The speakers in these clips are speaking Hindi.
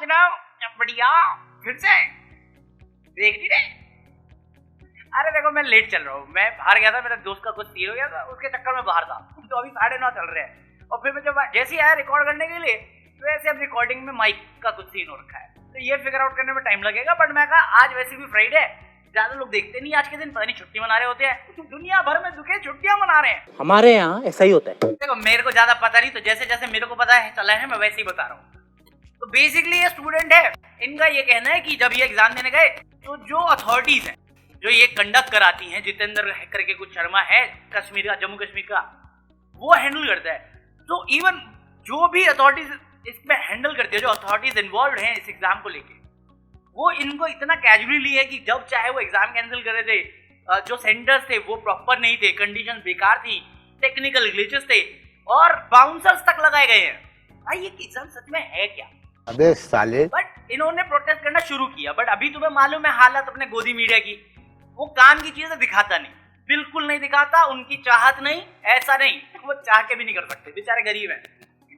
सुनाओ। बढ़िया। फिर से देख नहीं रहे? अरे देखो मैं लेट चल रहा हूँ, मैं बाहर गया था, मेरे दोस्त का कुछ सीन हो गया था, उसके चक्कर में बाहर था, तो अभी 9:30 चल रहे हैं। और फिर मैं जब जैसे ही आया रिकॉर्ड करने के लिए, तो ऐसे अब रिकॉर्डिंग में माइक का कुछ सीन हो रखा है, तो ये फिगर आउट करने में टाइम लगेगा। बट मैं कहा आज वैसे भी फ्राइडे है, ज्यादा लोग देखते नहीं आज के दिन, पता नहीं छुट्टी मना रहे होते हैं, दुनिया भर में दुखे छुट्टियां मना रहे हैं। हमारे यहाँ ऐसा ही होता है। देखो मेरे को ज्यादा पता नहीं, तो जैसे जैसे मेरे को पता है चला है मैं वैसे ही बता रहा हूँ। तो बेसिकली ये स्टूडेंट है, इनका ये कहना है कि जब ये एग्जाम देने गए तो जो अथॉरिटीज हैं जो ये कंडक्ट कराती हैं, जितेंद्र करके कुछ शर्मा है कश्मीर का, जम्मू कश्मीर का, वो हैंडल करता है। तो इवन जो भी अथॉरिटीज इसमें हैंडल करती है, जो अथॉरिटीज इन्वॉल्व हैं इस एग्जाम को लेके, वो इनको इतना कैजुअली ली है कि जब चाहे वो एग्जाम कैंसिल कर रहे थे। जो सेंटर्स थे वो प्रॉपर नहीं थे, कंडीशन बेकार थी, टेक्निकल ग्लिचेस थे और बाउंसर्स तक लगाए गए हैं। भाई ये एग्जाम सच में है क्या? अबे साले। बट इन्होंने प्रोटेस्ट करना शुरू किया। बट अभी तुम्हें मालूम है हालत अपने गोदी मीडिया की, वो काम की चीजें दिखाता नहीं, बिल्कुल नहीं दिखाता। उनकी चाहत नहीं, ऐसा नहीं, वो चाह के भी नहीं कर सकते, बेचारे गरीब हैं।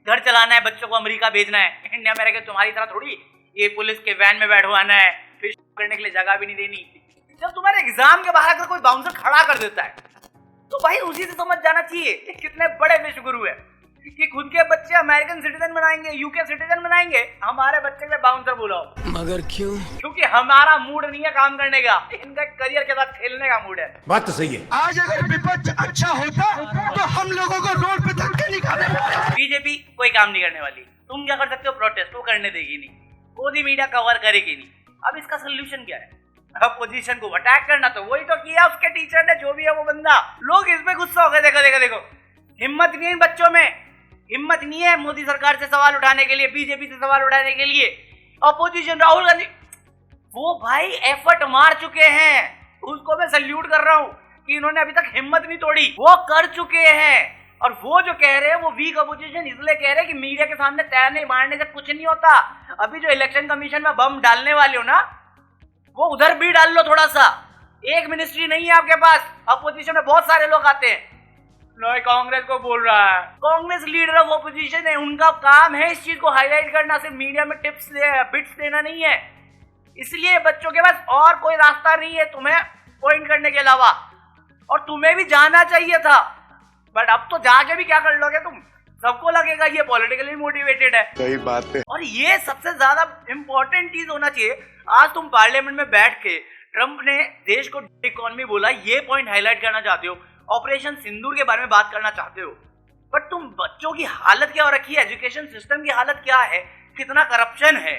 घर चलाना है, बच्चों को अमेरिका भेजना है, इंडिया में रहकर तुम्हारी तरह थोड़ी ये पुलिस के वैन में बैठवाना है, फिर करने के लिए जगह भी नहीं देनी। जब तुम्हारे एग्जाम के बाहर अगर कोई बाउंसर खड़ा कर देता है तो भाई उसी से समझ जाना चाहिए कि कितने बड़े विश्वगुरु है कि खुद के बच्चे अमेरिकन सिटीजन बनाएंगे, यूके सिटीजन बनाएंगे, हमारे बच्चे के बाउंसर बुलाओ। मगर क्यों? क्योंकि हमारा मूड नहीं है काम करने का, इनका करियर के साथ खेलने का मूड है। बात तो सही है। आज अगर विपक्ष अच्छा होता तो हम लोगों को रोड पे धक्के निकाले। बीजेपी कोई काम नहीं करने वाली, तुम क्या कर सकते हो? प्रोटेस्ट वो करने देगी नहीं, मोदी मीडिया कवर करेगी नहीं। अब इसका सोल्यूशन क्या है? अपोजिशन को अटैक करना, तो वही तो किया उसके टीचर ने, जो भी है वो बंदा। लोग इसमें गुस्सा हो गए। देखो देखो देखो, हिम्मत नहीं है इन बच्चों में, हिम्मत नहीं है मोदी सरकार से सवाल उठाने के लिए, बीजेपी से सवाल उठाने के लिए। अपोजिशन राहुल गांधी, वो भाई एफर्ट मार चुके हैं, उसको मैं सल्यूट कर रहा हूँ कि इन्होंने अभी तक हिम्मत नहीं तोड़ी, वो कर चुके हैं। और वो जो कह रहे हैं वो वीक अपोजिशन इसलिए कह रहे हैं कि मीडिया के सामने तैरने मारने से कुछ नहीं होता। अभी जो इलेक्शन कमीशन में बम डालने वाले हो ना, वो उधर भी डाल लो थोड़ा सा। एक मिनिस्ट्री नहीं है आपके पास, अपोजिशन में बहुत सारे लोग आते हैं। नहीं कांग्रेस को बोल रहा है, कांग्रेस लीडर ऑफ अपोजिशन है, उनका काम है इस चीज को हाईलाइट करना, सिर्फ मीडिया में टिप्स बिट्स देना नहीं है। इसलिए बच्चों के पास और कोई रास्ता नहीं है तुम्हें पॉइंट करने के अलावा, और तुम्हें भी जाना चाहिए था। बट अब तो जाके भी क्या कर लोगे तुम? सबको लगेगा ये पॉलिटिकली मोटिवेटेड है। सही बात है। और ये सबसे ज्यादा इंपॉर्टेंट चीज होना चाहिए। आज तुम पार्लियामेंट में बैठ के ट्रंप ने देश को इकोनॉमी बोला, ये पॉइंट हाईलाइट करना चाहते हो, ऑपरेशन सिंदूर के बारे में बात करना चाहते हो, बट तुम बच्चों की हालत क्या हो रखी है, एजुकेशन सिस्टम की हालत क्या है, कितना करप्शन है।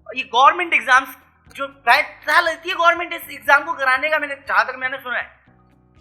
ये गवर्नमेंट एग्जाम्स जो ट्रायल लेती है गवर्नमेंट इस एग्जाम को कराने का, मैंने जहां तक मैंने सुना है,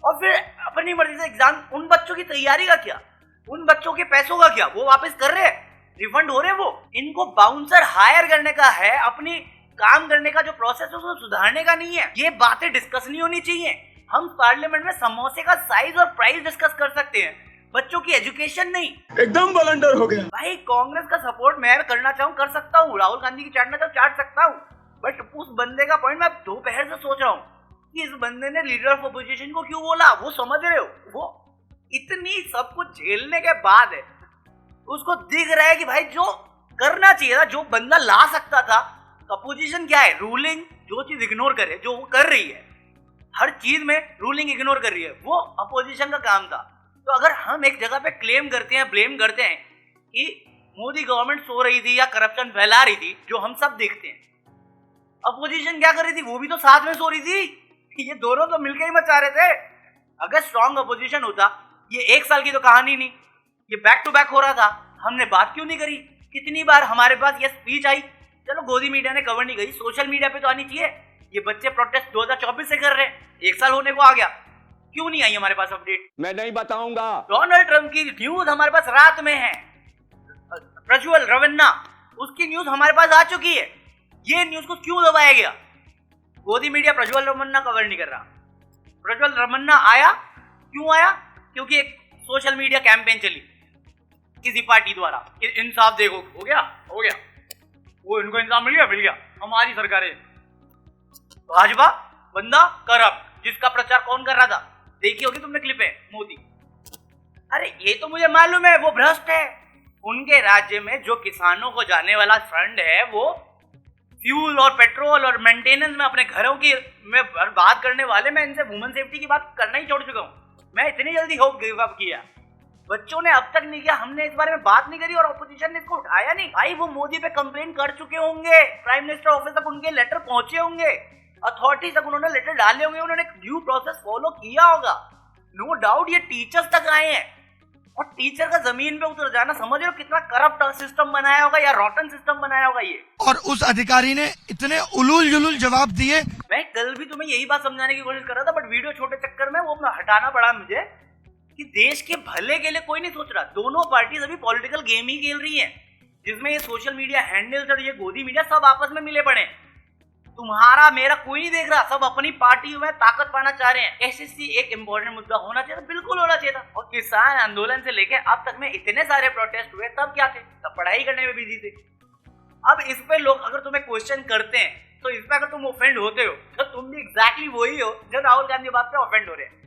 और फिर अपनी मर्जी से एग्जाम, उन बच्चों की तैयारी का क्या, उन बच्चों के पैसों का क्या, वो वापस कर रहे हैं, रिफंड हो रहे हैं वो। इनको बाउंसर हायर करने का है, अपनी काम करने का जो प्रोसेस है उसको सुधारने का नहीं है। ये बातें डिस्कस नहीं होनी चाहिए। हम पार्लियामेंट में समोसे का साइज और प्राइस डिस्कस कर सकते हैं, बच्चों की एजुकेशन नहीं। एकदम बलंडर हो गया। भाई कांग्रेस का सपोर्ट मैं करना चाहूँ कर सकता हूँ, राहुल गांधी की चाटना चाहूँ चाट सकता हूँ, बट उस बंदे का पॉइंट मैं दोपहर से सोच रहा हूँ कि इस बंदे ने लीडर ऑफ अपोजिशन को क्यों बोला। वो समझ रहे हो, वो इतनी सब कुछ झेलने के बाद है उसको दिख रहा है कि भाई जो करना चाहिए था, जो बंदा ला सकता था, अपोजिशन क्या है, रूलिंग जो चीज इग्नोर करे, जो वो कर रही है, हर चीज में रूलिंग इग्नोर कर रही है, वो अपोजिशन का काम था। तो अगर हम एक जगह पे क्लेम करते हैं, ब्लेम करते हैं कि मोदी गवर्नमेंट सो रही थी या करप्शन फैला रही थी, जो हम सब देखते हैं, अपोजिशन क्या कर रही थी, वो भी तो साथ में सो रही थी। ये दोनों तो मिलकर ही मचा रहे थे। अगर स्ट्रॉन्ग अपोजिशन होता, ये एक साल की तो कहानी नहीं, ये बैक टू बैक हो रहा था। हमने बात क्यों नहीं करी? कितनी बार हमारे पास ये स्पीच आई, चलो गोदी मीडिया ने कवर नहीं करी, सोशल मीडिया पे तो आनी चाहिए। ये बच्चे प्रोटेस्ट 2024 से कर रहे हैं, एक साल होने को आ गया, क्यों नहीं आई हमारे पास अपडेट? मैं नहीं बताऊंगा। डोनाल्ड ट्रंप की न्यूज हमारे पास रात में है, प्रज्वल रवन्ना उसकी न्यूज हमारे पास आ चुकी है। ये न्यूज को क्यों दबाया गया? गोदी मीडिया प्रज्वल रमन्ना कवर नहीं कर रहा। प्रज्वल रमन्ना आया, क्यों आया? क्योंकि एक सोशल मीडिया कैंपेन चली किसी पार्टी द्वारा कि इंसाफ देखो, हो गया हो गया, वो इनको इंसाफ मिल गया, हमारी सरकार है। भाजपा बंदा करप्ट, जिसका प्रचार कौन कर रहा था, देखी होगी तुमने क्लिप है, मोदी। अरे ये तो मुझे मालूम है वो भ्रष्ट है। उनके राज्य में जो किसानों को जाने वाला फंड है वो फ्यूल और पेट्रोल और मेंटेनेंस में अपने घरों की में बात करने वाले, मैं इनसे वुमेन सेफ्टी की बात करना ही छोड़ चुका हूँ। मैं इतनी जल्दी होप गिव अप किया, बच्चों ने अब तक नहीं किया, हमने इस बारे में बात नहीं करी और ऑपोजिशन ने इसको उठाया नहीं। भाई वो मोदी पे कंप्लेन कर चुके होंगे, प्राइम मिनिस्टर ऑफिस तक उनके लेटर पहुंचे होंगे, अथॉरिटी तक उन्होंने लेटर डाले होंगे, उन्होंने ड्यू प्रोसेस फॉलो किया होगा। नो डाउट ये टीचर्स तक आए हैं, और टीचर का जमीन पे उतर जाना, समझ रहे हो कितना करप्ट सिस्टम बनाया होगा या रॉटन सिस्टम बनाया होगा ये। और उस अधिकारी ने इतने उलूल जुलूल जवाब दिए। मैं कल भी तुम्हें यही बात समझाने की कोशिश कर रहा था, बट वीडियो छोटे चक्कर में वो हटाना पड़ा मुझे, कि देश के भले के लिए कोई नहीं सोच रहा। दोनों पार्टीज अभी पॉलिटिकल गेम ही खेल रही हैं, जिसमें ये सोशल मीडिया हैंडल्स और ये गोदी मीडिया सब आपस में मिले पड़े। तुम्हारा मेरा कोई नहीं देख रहा, सब अपनी पार्टी में ताकत पाना चाह रहे हैं। एसएससी एक इंपॉर्टेंट मुद्दा होना चाहिए था, बिल्कुल होना चाहिए था। और किसान आंदोलन से लेके अब तक में इतने सारे प्रोटेस्ट हुए, तब क्या थे? तब पढ़ाई करने में बिजी थे। अब इस पे लोग अगर तुम्हें क्वेश्चन करते हैं, तो इस पे अगर तुम ऑफेंड होते हो, तो तुम भी एग्जैक्टली वही हो जो राहुल गांधी बात पे ऑफेंड हो रहे हैं।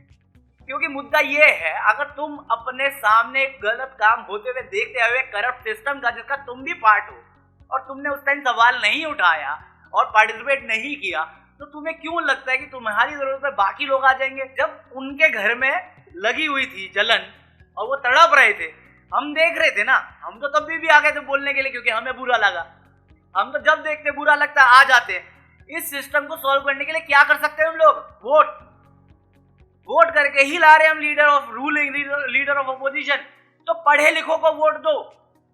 क्योंकि मुद्दा ये है, अगर तुम अपने सामने गलत काम होते हुए देखते हुए करप्ट सिस्टम का, जिसका तुम भी पार्ट हो, और तुमने उस टाइम सवाल नहीं उठाया और पार्टिसिपेट नहीं किया, तो तुम्हें क्यों लगता है कि तुम्हारी जरूरत पे बाकी लोग आ जाएंगे? जब उनके घर में लगी हुई थी जलन और वो तड़प रहे थे, हम देख रहे थे ना, हम तो तब भी आ गए थे बोलने के लिए, क्योंकि हमें बुरा लगा। हम तो जब देखते बुरा लगता आ जाते। इस सिस्टम को सॉल्व करने के लिए क्या कर सकते हैं हम लोग? वोट करके ही ला रहे हैं हम leader of ruling, leader of opposition. तो पढ़े लिखो को वोट दो,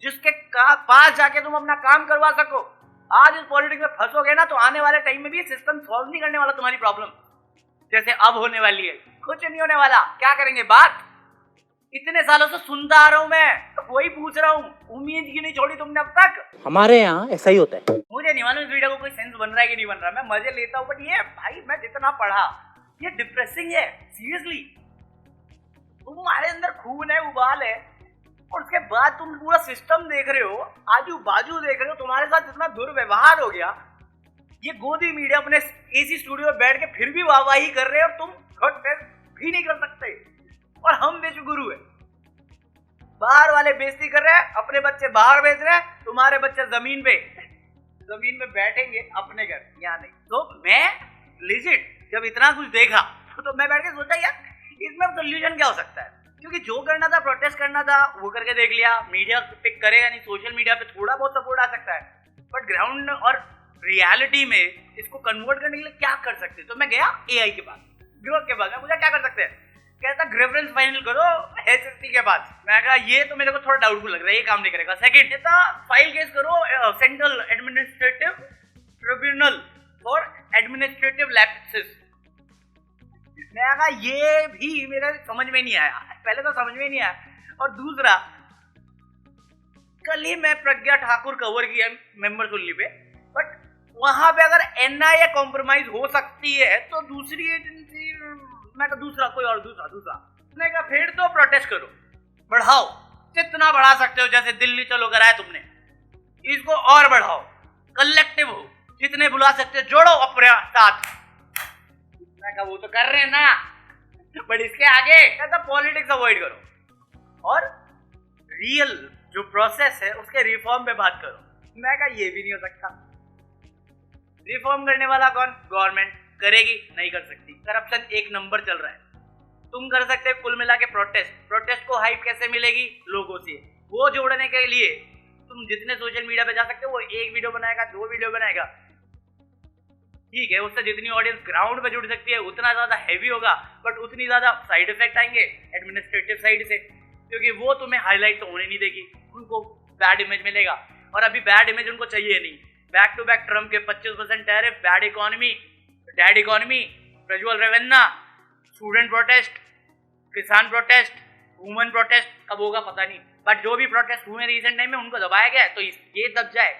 जिसके पास जाके तुम अपना काम करवा सको। आज इस पॉलिटिक्स में फंसोगे ना, तो आने वाले टाइम में भी सिस्टम सॉल्व नहीं करने वाला तुम्हारी प्रॉब्लम, जैसे अब होने वाली है। कुछ नहीं होने वाला। क्या करेंगे? बात इतने सालों से सुनता आ रहा हूं मैं, तो वही पूछ रहा हूँ, उम्मीद क्यों नहीं छोड़ी तुमने अब तक? हमारे यहाँ ऐसा ही होता है। मुझे नहीं मालूम इस वीडियो को कोई सेंस बन रहा है कि नहीं बन रहा, मैं मजे लेता हूँ, बट ये भाई मैं जितना पढ़ा, ये डिप्रेसिंग है सीरियसली। तुम्हारे अंदर खून है, उबाल है, और उसके बाद तुम पूरा सिस्टम देख रहे हो, आजू बाजू देख रहे हो, तुम्हारे साथ जितना दुर्व्यवहार हो गया। ये गोदी मीडिया अपने एसी स्टूडियो में बैठ के फिर भी वाहवाही कर रहे हैं, और तुम भी नहीं कर सकते, और हम विश्व गुरु है। बाहर वाले बेइज्जती कर रहे हैं, अपने बच्चे बाहर भेज रहे हैं, तुम्हारे बच्चे जमीन में बैठेंगे अपने घर, यहाँ नहीं। तो मैं लिजिट जब इतना कुछ देखा, तो मैं बैठ के सोचा यार इसमें सोल्यूशन क्या हो सकता है? क्योंकि जो करना था, प्रोटेस्ट करना था, वो करके देख लिया। मीडिया पिक करेगा नहीं, सोशल मीडिया पे थोड़ा बहुत सपोर्ट आ सकता है, बट ग्राउंड और रियलिटी में इसको कन्वर्ट करने के लिए क्या कर सकते हैं? तो मैं गया एआई के पास, ग्रोथ के पास। मैं पूछा क्या कर सकते हैं? कहता ग्रेफरेंस फाइनल करो एसएससी के पास। मैं कहा ये तो मेरे को थोड़ा डाउटफुल लग रहा है, ये काम नहीं करेगा। सेकंड कहता फाइल केस करो central administrative tribunal for administrative lapses. मैं कहा ये भी मेरे समझ में नहीं आया, पहले तो समझ में नहीं आया, और दूसरा कल ही मैं प्रज्ञा ठाकुर कवर किया मेंबर सुनली पे, बट वहां पे अगर एनआईए कॉम्प्रोमाइज हो सकती है, तो दूसरी एजेंसी, मैं कहा दूसरा कोई और दूसरा मैं कहा फिर तो प्रोटेस्ट करो, बढ़ाओ, जितना बढ़ा सकते हो। जैसे दिल्ली चलो कराया तुमने, इसको और बढ़ाओ, कलेक्टिव हो, जितने बुला सकते हो जोड़ो अपने साथ। मैं कहा वो तो कर रहे हैं ना, बट इसके आगे कहता पॉलिटिक्स अवॉइड करो और रियल जो प्रोसेस है उसके रिफॉर्म पे बात करो। मैं कहा ये भी नहीं हो सकता। रिफॉर्म करने वाला कौन? गवर्नमेंट करेगी? नहीं कर सकती। करप्शन एक नंबर चल रहा है। तुम कर सकते हो कुल मिला के प्रोटेस्ट को हाइप कैसे मिलेगी? लोगों से। वो जोड़ने के लिए तुम जितने सोशल मीडिया पे जा सकते हो, वो एक वीडियो बनाएगा, 2 वीडियो बनाएगा, ठीक है, उससे जितनी ऑडियंस ग्राउंड पे जुड़ सकती है उतना ज्यादा हैवी होगा, बट उतनी ज्यादा साइड इफेक्ट आएंगे एडमिनिस्ट्रेटिव साइड से, क्योंकि वो तुम्हें हाईलाइट तो होने नहीं देगी, उनको बैड इमेज मिलेगा, और अभी बैड इमेज उनको चाहिए नहीं। बैक टू बैक ट्रम्प के 25% tariff, bad economy, dead economy, Prajwal Revanna, student protest, किसान प्रोटेस्ट, वुमेन प्रोटेस्ट, कब होगा पता नहीं, बट जो भी प्रोटेस्ट हुए रिसेंट टाइम में उनको दबाया गया है, तो ये दब जाए।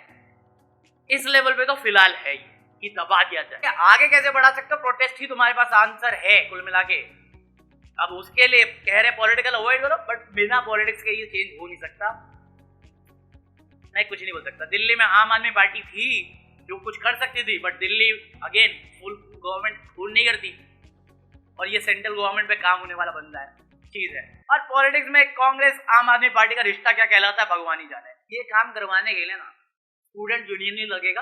इस लेवल पे तो फिलहाल है कि दबा दिया जाए। आगे कैसे बढ़ा सकते हो? प्रोटेस्ट ही तुम्हारे पास आंसर है कुल मिला के। अब उसके लिए कह रहे पॉलिटिकल अवॉइड करो, बट बिना पॉलिटिक्स के ये चेंज हो नहीं सकता। मैं कुछ नहीं बोल सकता। दिल्ली में आम आदमी पार्टी थी जो कुछ कर सकती थी, but Delhi again full government full नहीं करती, और ये सेंट्रल गवर्नमेंट पे काम होने वाला बंदा है चीज है। और पॉलिटिक्स में कांग्रेस आम आदमी पार्टी का रिश्ता क्या कहलाता है भगवान ही जाने। ये काम करवाने के लिए ना स्टूडेंट यूनियन ही लगेगा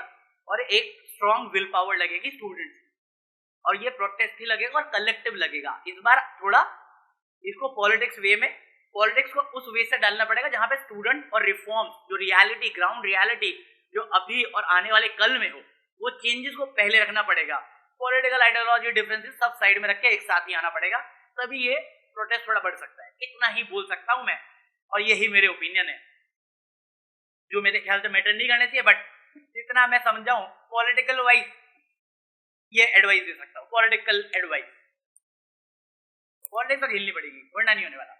और एक स्ट्रॉन्ग विल पावर लगेगी स्टूडेंट्स, और ये प्रोटेस्ट ही लगेगा और कलेक्टिव लगेगा। इस बार थोड़ा इसको पॉलिटिक्स वे में, पॉलिटिक्स को उस वे से डालना पड़ेगा जहां पे स्टूडेंट और रिफॉर्म्स, जो रियलिटी, ग्राउंड रियलिटी जो अभी और आने वाले कल में हो, वो चेंजेस को पहले रखना पड़ेगा। पॉलिटिकल आइडियोलॉजी डिफरेंसेस सब साइड में रख के एक साथ ही आना पड़ेगा, तभी ये प्रोटेस्ट थोड़ा बढ़ सकता है। इतना ही बोल सकता हूं मैं, और यही मेरे ओपिनियन है, जो मेरे ख्याल से मैटर नहीं करने चाहिए, बट जितना मैं समझाऊं पॉलिटिकल वाइज ये एडवाइस दे सकता हूं, पॉलिटिकल एडवाइस। पॉलिटिक्स तो झेलनी पड़ेगी, वरना नहीं होने वाला।